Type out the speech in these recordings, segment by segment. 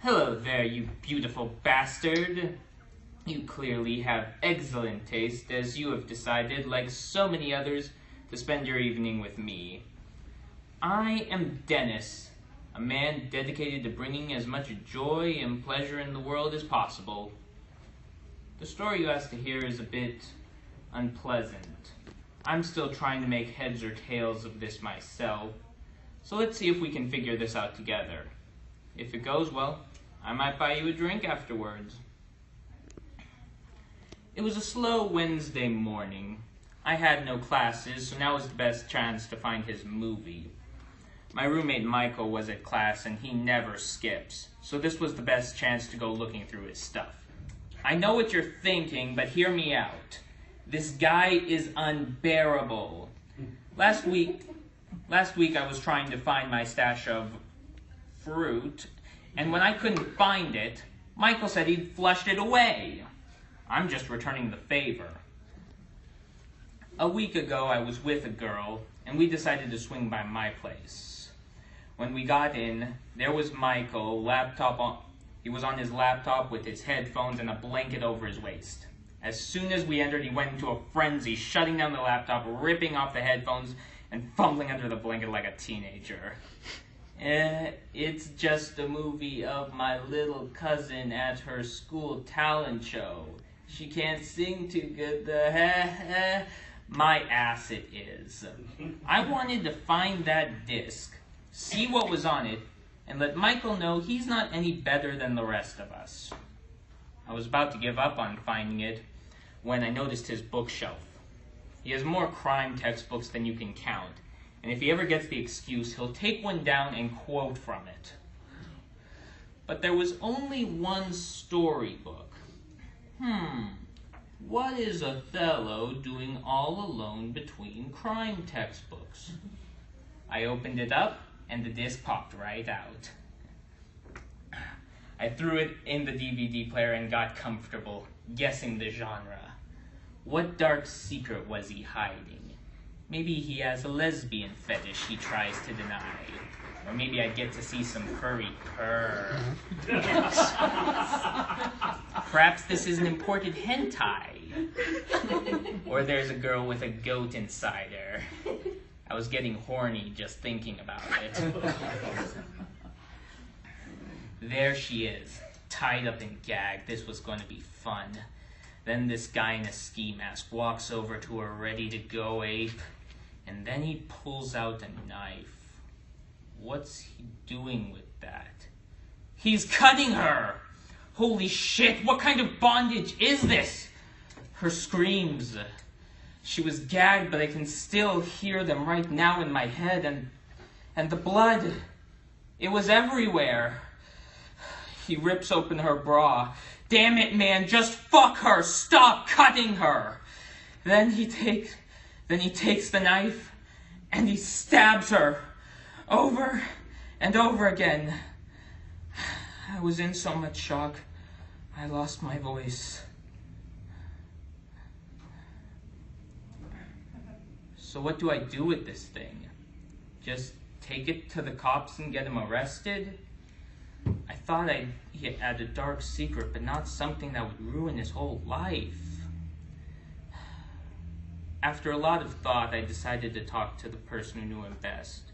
Hello there, you beautiful bastard. You clearly have excellent taste, as you have decided, like so many others, to spend your evening with me. I am Dennis, a man dedicated to bringing as much joy and pleasure in the world as possible. The story you asked to hear is a bit unpleasant. I'm still trying to make heads or tails of this myself, so let's see if we can figure this out together. If it goes well, I might buy you a drink afterwards. It was a slow Wednesday morning. I had no classes, so now was the best chance to find his movie. My roommate Michael was at class, and he never skips, so this was the best chance to go looking through his stuff. I know what you're thinking, but hear me out. This guy is unbearable. Last week I was trying to find my stash of fruit, and when I couldn't find it, Michael said he'd flushed it away. I'm just returning the favor. A week ago, I was with a girl, and we decided to swing by my place. When we got in, there was Michael, he was on his laptop with his headphones and a blanket over his waist. As soon as we entered, he went into a frenzy, shutting down the laptop, ripping off the headphones, and fumbling under the blanket like a teenager. It's just a movie of my little cousin at her school talent show. She can't sing too good, my ass it is. I wanted to find that disc, see what was on it, and let Michael know he's not any better than the rest of us. I was about to give up on finding it when I noticed his bookshelf. He has more crime textbooks than you can count, and if he ever gets the excuse, he'll take one down and quote from it. But there was only one storybook. What is Othello doing all alone between crime textbooks? I opened it up, and the disc popped right out. I threw it in the DVD player and got comfortable, guessing the genre. What dark secret was he hiding? Maybe he has a lesbian fetish he tries to deny. Or maybe I get to see some furry purr. Perhaps this is an imported hentai. Or there's a girl with a goat inside her. I was getting horny just thinking about it. There she is, tied up and gagged. This was going to be fun. Then this guy in a ski mask walks over to her ready to go ape, and then he pulls out a knife. What's he doing with that? He's cutting her! Holy shit, what kind of bondage is this? Her screams. She was gagged, but I can still hear them right now in my head, and the blood. It was everywhere. He rips open her bra. Damn it, man, just fuck her! Stop cutting her! Then he takes the knife, and he stabs her. Over and over again. I was in so much shock, I lost my voice. So what do I do with this thing? Just take it to the cops and get him arrested? I thought he had a dark secret, but not something that would ruin his whole life. After a lot of thought, I decided to talk to the person who knew him best.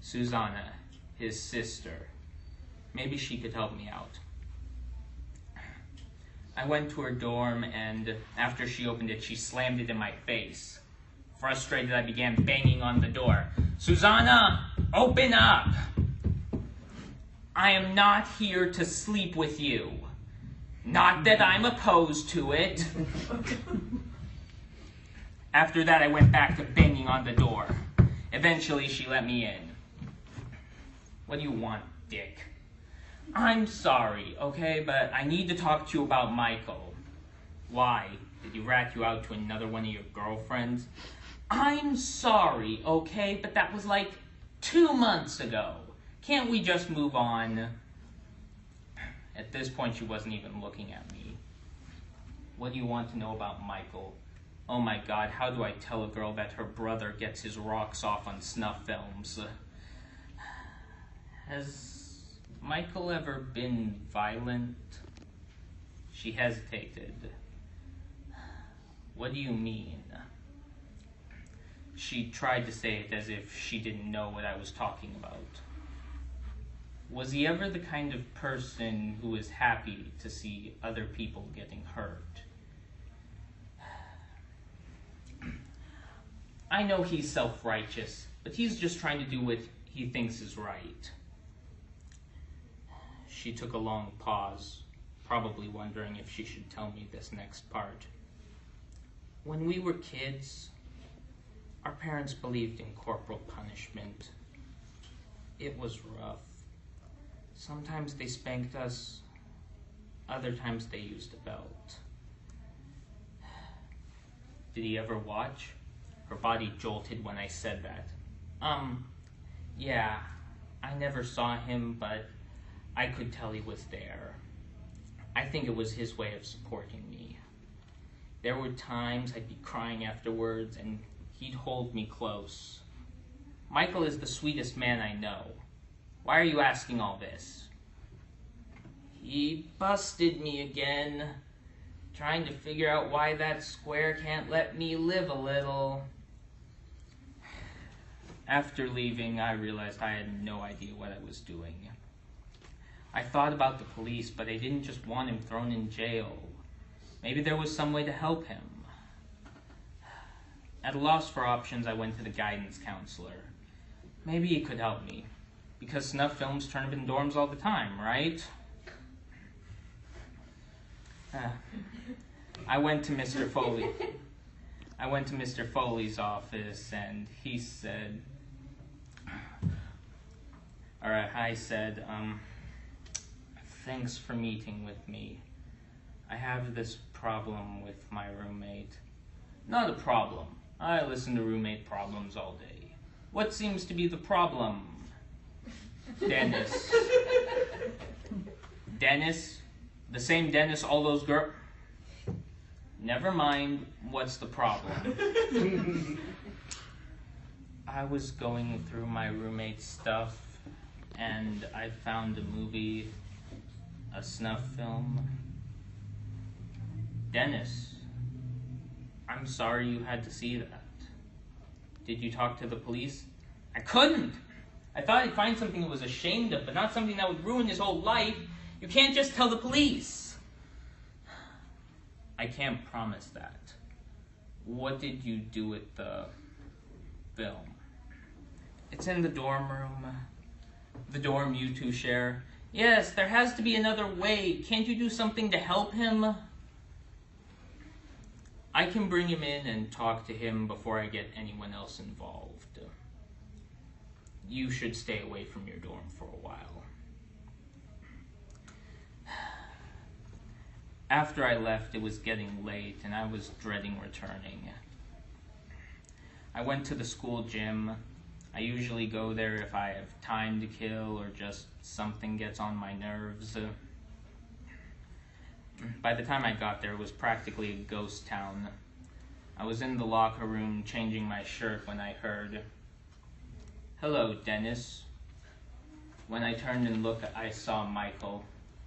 Susanna, his sister. Maybe she could help me out. I went to her dorm, and after she opened it, she slammed it in my face. Frustrated, I began banging on the door. Susanna, open up! I am not here to sleep with you. Not that I'm opposed to it. After that, I went back to banging on the door. Eventually, she let me in. What do you want, dick? I'm sorry, okay, but I need to talk to you about Michael. Why? Did he rat you out to another one of your girlfriends? I'm sorry, okay, but that was like 2 months ago. Can't we just move on? At this point, she wasn't even looking at me. What do you want to know about Michael? Oh my God, how do I tell a girl that her brother gets his rocks off on snuff films? Has Michael ever been violent? She hesitated. What do you mean? She tried to say it as if she didn't know what I was talking about. Was he ever the kind of person who is happy to see other people getting hurt? I know he's self-righteous, but he's just trying to do what he thinks is right. She took a long pause, probably wondering if she should tell me this next part. When we were kids, our parents believed in corporal punishment. It was rough. Sometimes they spanked us, other times they used a belt. Did he ever watch? Her body jolted when I said that. Yeah, I never saw him, but I could tell he was there. I think it was his way of supporting me. There were times I'd be crying afterwards, and he'd hold me close. Michael is the sweetest man I know. Why are you asking all this? He busted me again, trying to figure out why that square can't let me live a little. After leaving, I realized I had no idea what I was doing. I thought about the police, but I didn't just want him thrown in jail. Maybe there was some way to help him. At a loss for options, I went to the guidance counselor. Maybe he could help me, because snuff films turn up in dorms all the time, right? I went to Mr. Foley. I went to Mr. Foley's office, and he said, I said, thanks for meeting with me. I have this problem with my roommate. Not a problem. I listen to roommate problems all day. What seems to be the problem? Dennis. Dennis? The same Dennis all those girls... Never mind, what's the problem? I was going through my roommate's stuff, and I found a movie, a snuff film. Dennis, I'm sorry you had to see that. Did you talk to the police? I couldn't! I thought I'd find something he was ashamed of, but not something that would ruin his whole life. You can't just tell the police. I can't promise that. What did you do with the film? It's in the dorm room. The dorm you two share. Yes, there has to be another way. Can't you do something to help him? I can bring him in and talk to him before I get anyone else involved. You should stay away from your dorm for a while. After I left, it was getting late, and I was dreading returning. I went to the school gym. I usually go there if I have time to kill or just something gets on my nerves. By the time I got there, it was practically a ghost town. I was in the locker room changing my shirt when I heard, "Hello, Dennis." When I turned and looked, I saw Michael.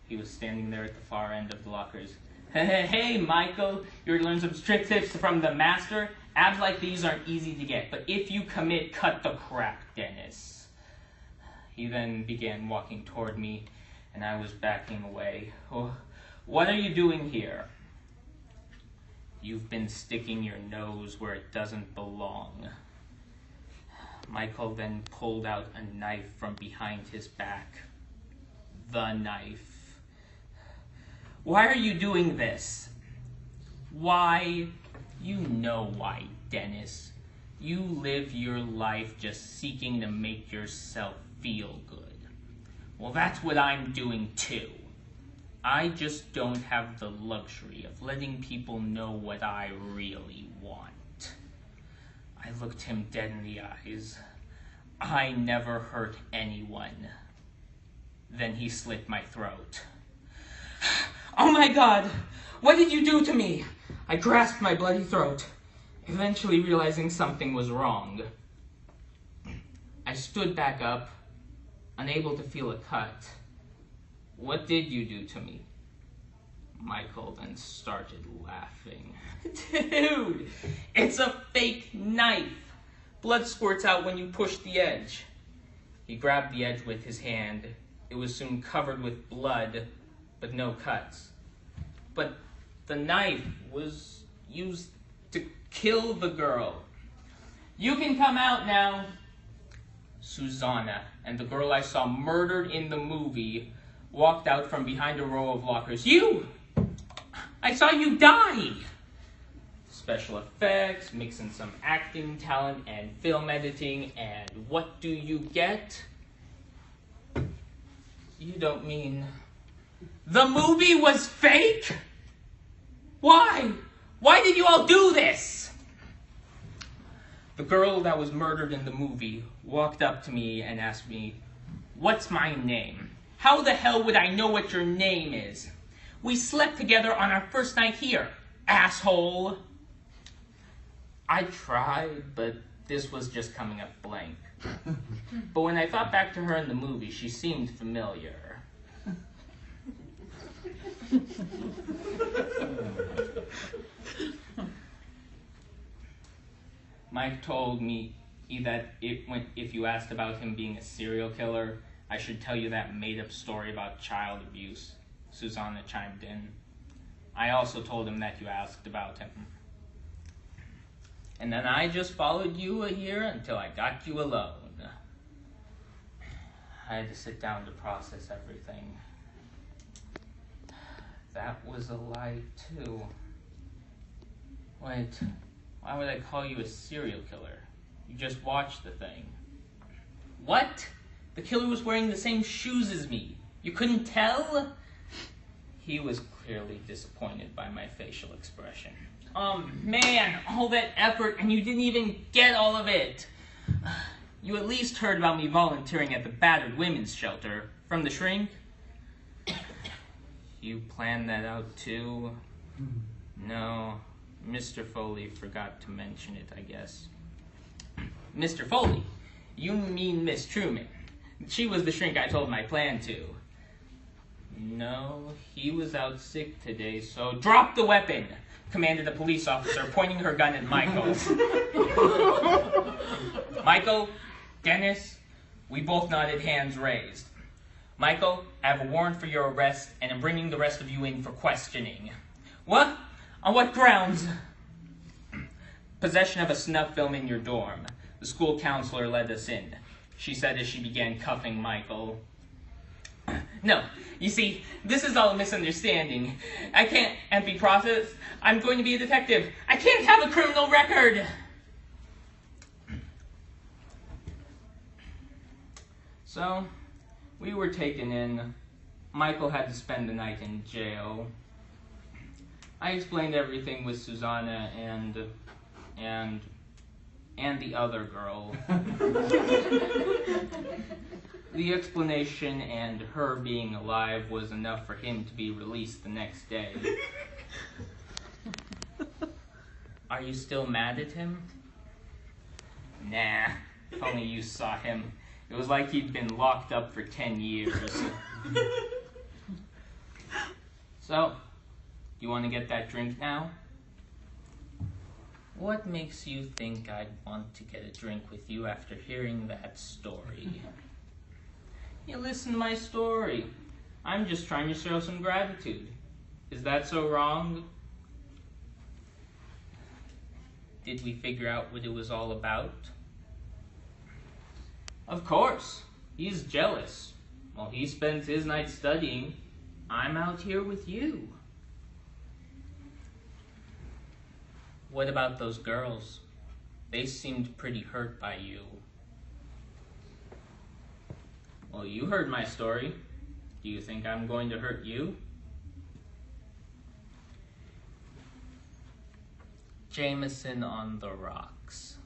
He was standing there at the far end of the lockers. Hey, Michael, you learned some strict tips from the master? Abs like these aren't easy to get, but if you commit, cut the crap, Dennis. He then began walking toward me, and I was backing away. Oh, what are you doing here? You've been sticking your nose where it doesn't belong. Michael then pulled out a knife from behind his back. The knife. Why are you doing this? Why? You know why, Dennis. You live your life just seeking to make yourself feel good. Well, that's what I'm doing too. I just don't have the luxury of letting people know what I really want. I looked him dead in the eyes. I never hurt anyone. Then he slit my throat. Oh my God! What did you do to me? I grasped my bloody throat, eventually realizing something was wrong. I stood back up, unable to feel a cut. What did you do to me? Michael then started laughing. Dude, it's a fake knife. Blood squirts out when you push the edge. He grabbed the edge with his hand. It was soon covered with blood, but no cuts. But the knife was used to kill the girl. You can come out now. Susanna and the girl I saw murdered in the movie walked out from behind a row of lockers. You! I saw you die! Special effects, mixing some acting talent and film editing, and what do you get? You don't mean the movie was fake? Why? Why did you all do this? The girl that was murdered in the movie walked up to me and asked me, "What's my name?" How the hell would I know what your name is? We slept together on our first night here, asshole. I tried, but this was just coming up blank. But when I thought back to her in the movie, she seemed familiar. Mike told me that if you asked about him being a serial killer, I should tell you that made-up story about child abuse. Susanna chimed in. I also told him that you asked about him. And then I just followed you here until I got you alone. I had to sit down to process everything. That was a lie, too. Wait, why would I call you a serial killer? You just watched the thing. What? The killer was wearing the same shoes as me. You couldn't tell? He was clearly disappointed by my facial expression. Man, all that effort and you didn't even get all of it. You at least heard about me volunteering at the battered women's shelter from the shrink. You planned that out too? No, Mr. Foley forgot to mention it, I guess. Mr. Foley? You mean Miss Truman. She was the shrink I told my plan to. No, he was out sick today, so drop the weapon, commanded a police officer, pointing her gun at Michael. Michael, Dennis, we both nodded, hands raised. Michael, I have a warrant for your arrest, and I'm bringing the rest of you in for questioning. What? On what grounds? Possession of a snuff film in your dorm. The school counselor led us in. She said as she began cuffing Michael. No, you see, this is all a misunderstanding. I can't be processed. I'm going to be a detective. I can't have a criminal record. So, we were taken in. Michael had to spend the night in jail. I explained everything with Susanna and the other girl. The explanation and her being alive was enough for him to be released the next day. Are you still mad at him? Nah, if only you saw him. It was like he'd been locked up for 10 years. So, do you want to get that drink now? What makes you think I'd want to get a drink with you after hearing that story? You listen to my story. I'm just trying to show some gratitude. Is that so wrong? Did we figure out what it was all about? Of course. He's jealous. While he spends his night studying, I'm out here with you. What about those girls? They seemed pretty hurt by you. Well, you heard my story. Do you think I'm going to hurt you? Jameson on the rocks.